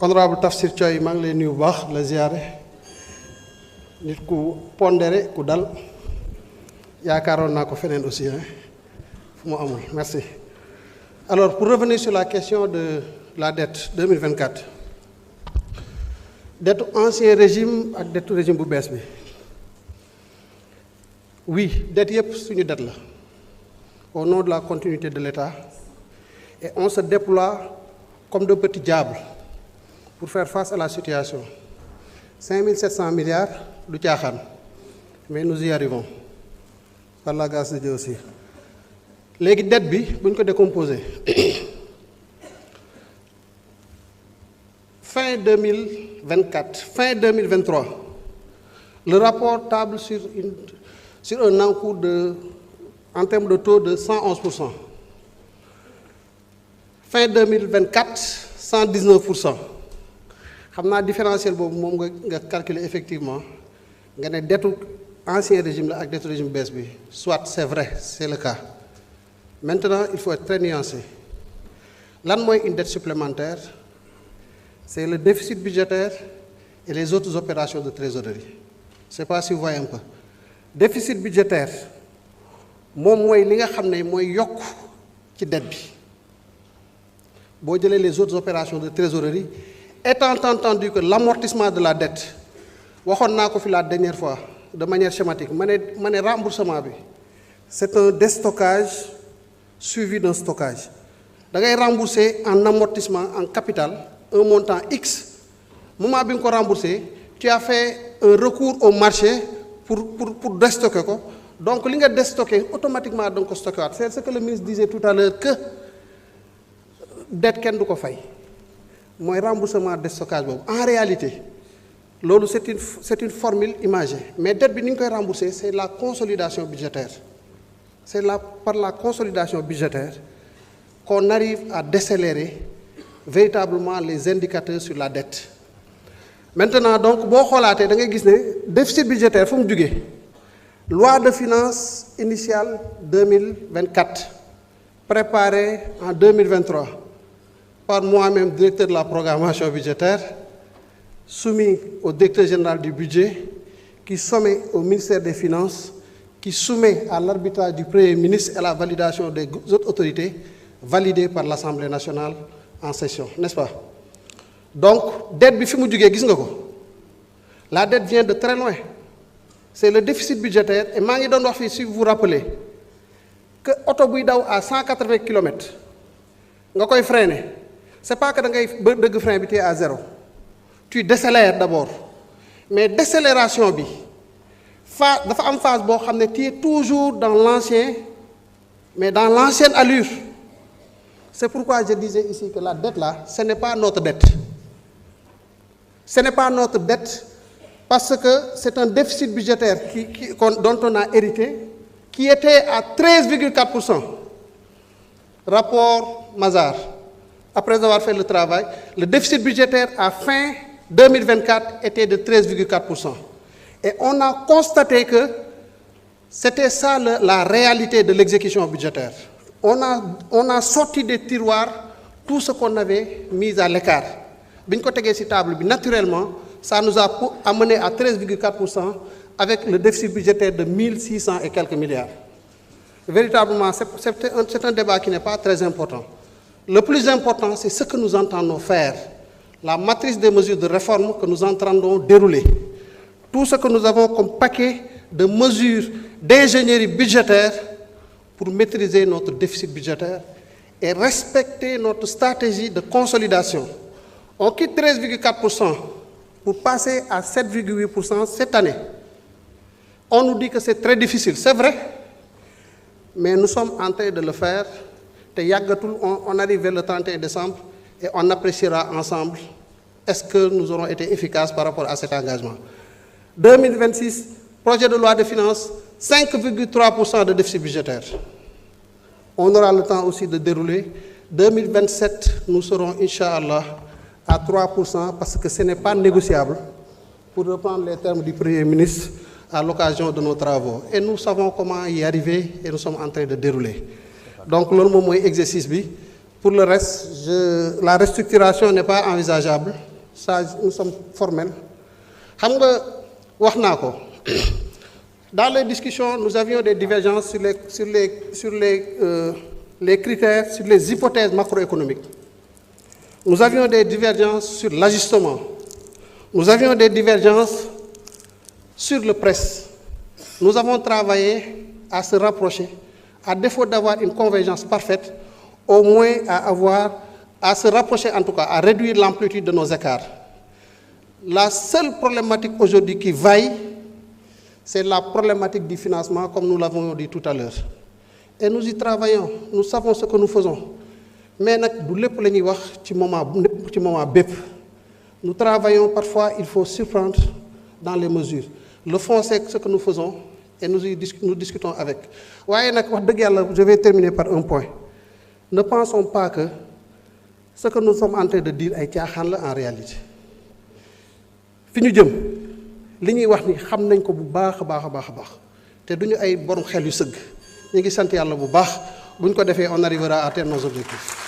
honorable Tafsir Thioye maa ngi lay nuyu bu baax la ziyaare nit ku pondéré ku dal yaakaaroon naa ko feneen aussi fu mu amul merci. Alors pour revenir sur la question de la dette 2024 dette ancien régime ak dette régime bu bees bi oui dette yëpp suñu dette la au nom de la continuité de l'État et on se déploie comme de petits diables pour faire face à la situation 5700 milliards du caaxaan mais nous y arrivons par la grâce de Dieu aussi léegi dette bi bu ñu ko décomposé fin 2024 fin 2023 le rapport table sur un encours en termes de taux de 111%. Fin 2024 119%. xam naa différentiel boobu moom nga calculer effectivement nga ne dettu ancien régime la ak dettu régime bees bi soit c'est vrai c'est le cas maintenant il faut être très nuancé lan mooy une dette supplémentaire c'est le déficit budgétaire et les autres opérations de trésorerie je sais pas si vous voyez un peu déficit budgétaire moom mooy li nga xam ne mooy yokk ci dette bi boo jëlee les autres opérations de trésorerie étant entendu que l'amortissement de la dette waxoon naa ko fi la dernière fois de manière schématique ma ne remboursement bi c'est un déstockage suivi d'un stockage da ngay rembourser en amortissement en capital un montant X moment bi nga ko rembourser tu as fait un recours au marché pour déstocker ko donc li nga déstocké automatiquement da nga ko stocké waat c'est ce que le ministre disait tout à l'heure que dette kenn du ko fay mooy remboursement déstockage boobu en réalité loolu c'est une formule imagée mais dette bi ni ñu koy rembourser c'est la consolidation budgétaire par la consolidation budgétaire qu'on arrive à décélérer véritablement les indicateurs sur la dette maintenant donc boo xoolaatee da ngay gis ne déficit budgétaire fu mu jugee loi de finances initiale 2024 préparée en 2023 par moi-même directeur de la programmation budgétaire soumis au directeur général du budget qui soumet au ministère des Finances qui soumet à l'arbitrage du Premier ministre et à la validation des autres autorités validée par l'Assemblée nationale en session n'est-ce pas donc dette bi fi mu jugee gis nga ko la dette vient de très loin c'est le déficit budgétaire et maa ngi doon wax fii si vous vous rappelez que oto buy daw à 180 kilomètres nga koy freiner c'est pas que da ngay ba dëgg frein bi téye à zéro tu décélères d'abord mais décélération bi dafa am phase boo xam ne tu es toujours dans l'ancienne allure c'est pourquoi je disais ici que la dette là ce n'est pas notre dette parce que c'est un déficit budgétaire dont on a hérité qui était à 13,4%. Rapport Mazars. Après avoir fait le travail, le déficit budgétaire à fin 2024 était de 13,4%. Et on a constaté que c'était ça la réalité de l'exécution budgétaire. On a sorti des tiroirs tout ce qu'on avait mis à l'écart. Bi ñu ko tegee ci table bi naturellement ça nous a amené à 13,4% avec le déficit budgétaire de 1600 et quelques milliards. Véritablement, c'est un débat qui n'est pas très important. Le plus important, c'est ce que nous entendons faire, la matrice des mesures de réforme que nous entendons dérouler. Tout ce que nous avons comme paquet de mesures d'ingénierie budgétaire pour maîtriser notre déficit budgétaire et respecter notre stratégie de consolidation. On quitte 13,4% pour passer à 7,8% cette année. On nous dit que c'est très difficile, c'est vrai, mais nous sommes en train de le faire. On arrive vers le 31 décembre et on appréciera ensemble est-ce que nous aurons été efficaces par rapport à cet engagement. 2026, projet de loi de finances, 5,3% de déficit budgétaire. On aura le temps aussi de dérouler. 2027, nous serons, Inch'Allah, à 3% parce que ce n'est pas négociable, pour reprendre les termes du Premier ministre à l'occasion de nos travaux. Et nous savons comment y arriver et nous sommes en train de dérouler. Donc, le exercice bi. Pour le reste, la restructuration n'est pas envisageable ça nous sommes formels. Xam nga wax naa ko dans les discussions nous avions des divergences sur les critères, sur les hypothèses macroéconomiques. Nous avions des divergences sur l'ajustement. Nous avions des divergences sur le press. Nous avons travaillé à se rapprocher, à défaut d'avoir une convergence parfaite, au moins à se rapprocher en tout cas, à réduire l'amplitude de nos écarts. La seule problématique aujourd'hui qui vaille, c'est la problématique du financement, comme nous l'avons dit tout à l'heure. Et nous y travaillons, nous savons ce que nous faisons. Mais nag du lépp la ñuy wax ci moment bépp. Nous travaillons parfois, il faut surprendre dans les mesures. Le fond, c'est ce que nous faisons et nous discutons avec. waaye nag wax dëgg yàlla, je vais terminer par un point. Ne pensons pas que ce que nous sommes en train de dire ay caaxaan la en réalité. Fi ñu jëm li ñuy wax ni xam nañ ko bu baax a baax te duñu ay borom xel yu sëgg ñu ngi sant yàlla bu baax bu ñu ko defee on arrivera à atteindre nos objectifs.